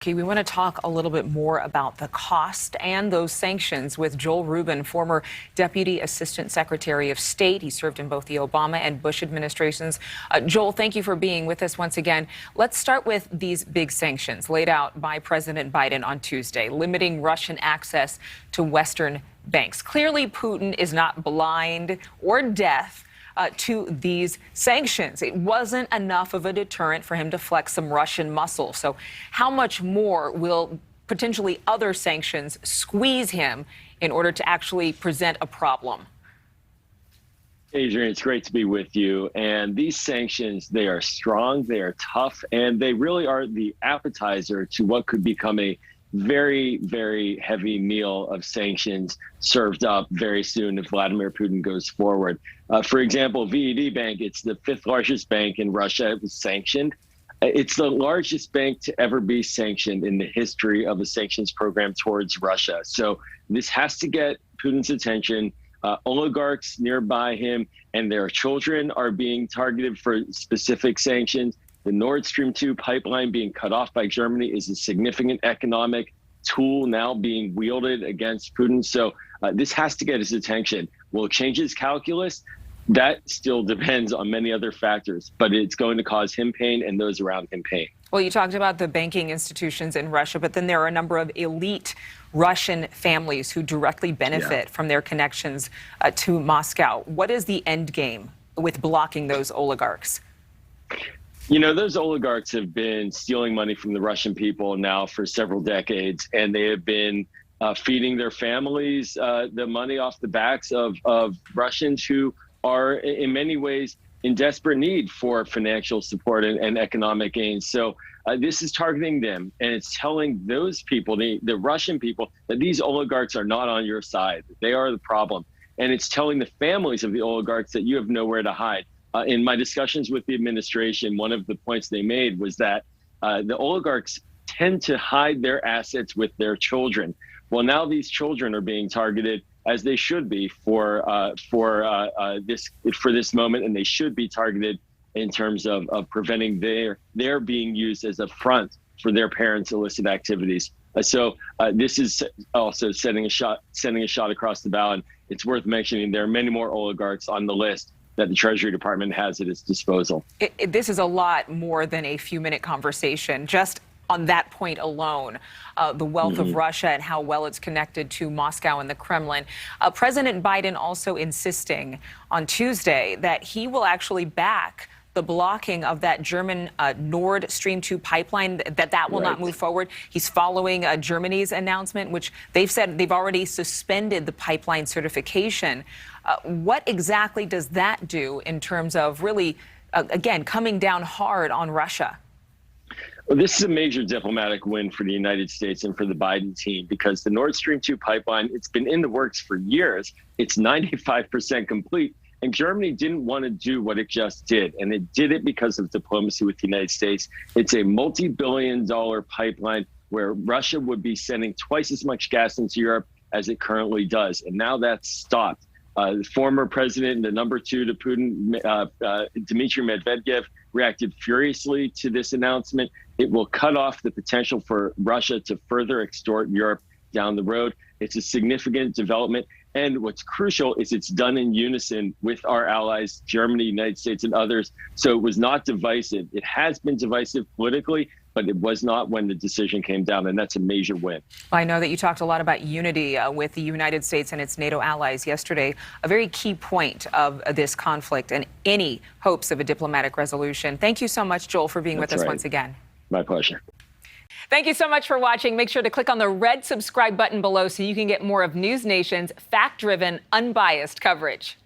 Okay, we want to talk a little bit more about the cost and those sanctions with Joel Rubin, former Deputy Assistant Secretary of State. He served in both the Obama and Bush administrations. Joel, thank you for being with us once again. Let's start with these big sanctions laid out by President Biden on Tuesday, limiting Russian access to Western banks. Clearly, Putin is not blind or deaf to these sanctions. It wasn't enough of a deterrent for him to flex some Russian muscle. So how much more will potentially other sanctions squeeze him in order to actually present a problem? Adrienne, it's great to be with you. And these sanctions, they are strong, they are tough, and they really are the appetizer to what could become a very, very heavy meal of sanctions served up very soon if Vladimir Putin goes forward. For example, VED Bank, it's the fifth largest bank in Russia. It was sanctioned. It's the largest bank to ever be sanctioned in the history of a sanctions program towards Russia. So this has to get Putin's attention. Oligarchs nearby him and their children are being targeted for specific sanctions. The Nord Stream 2 pipeline being cut off by Germany is a significant economic tool now being wielded against Putin. So this has to get his attention. Will it change his calculus? That still depends on many other factors, but it's going to cause him pain and those around him pain. Well, you talked about the banking institutions in Russia, but then there are a number of elite Russian families who directly benefit from their connections to Moscow. What is the end game with blocking those oligarchs? You know, those oligarchs have been stealing money from the Russian people now for several decades, and they have been feeding their families the money off the backs of Russians who are in many ways in desperate need for financial support and economic gains. So this is targeting them, and it's telling those people, the Russian people, that these oligarchs are not on your side. They are the problem. And it's telling the families of the oligarchs that you have nowhere to hide. In my discussions with the administration, one of the points they made was that the oligarchs tend to hide their assets with their children. Well, now these children are being targeted, as they should be for this moment, and they should be targeted in terms of preventing their being used as a front for their parents' illicit activities. So this is also sending a shot across the bow, and it's worth mentioning there are many more oligarchs on the list that the Treasury Department has at its disposal. This is a lot more than a few-minute conversation. Just on that point alone, the wealth of Russia and how well it's connected to Moscow and the Kremlin. President Biden also insisting on Tuesday that he will actually back the blocking of that German Nord Stream 2 pipeline, that will not move forward. He's following Germany's announcement, which they've said they've already suspended the pipeline certification. What exactly does that do in terms of really, again, coming down hard on Russia? Well, this is a major diplomatic win for the United States and for the Biden team, because the Nord Stream 2 pipeline, it's been in the works for years. It's 95% complete. And Germany didn't want to do what it just did. And it did it because of diplomacy with the United States. It's a multi-billion-dollar pipeline where Russia would be sending twice as much gas into Europe as it currently does. And now that's stopped. The former president, the number two to Putin, Dmitry Medvedev, reacted furiously to this announcement. It will cut off the potential for Russia to further extort Europe down the road. It's a significant development. And what's crucial is it's done in unison with our allies, Germany, United States, and others. So it was not divisive. It has been divisive politically, but it was not when the decision came down, and that's a major win. I know that you talked a lot about unity with the United States and its NATO allies yesterday, a very key point of this conflict and any hopes of a diplomatic resolution. Thank you so much, Joel, for being with us once again. My pleasure. Thank you so much for watching. Make sure to click on the red subscribe button below so you can get more of NewsNation's fact-driven, unbiased coverage.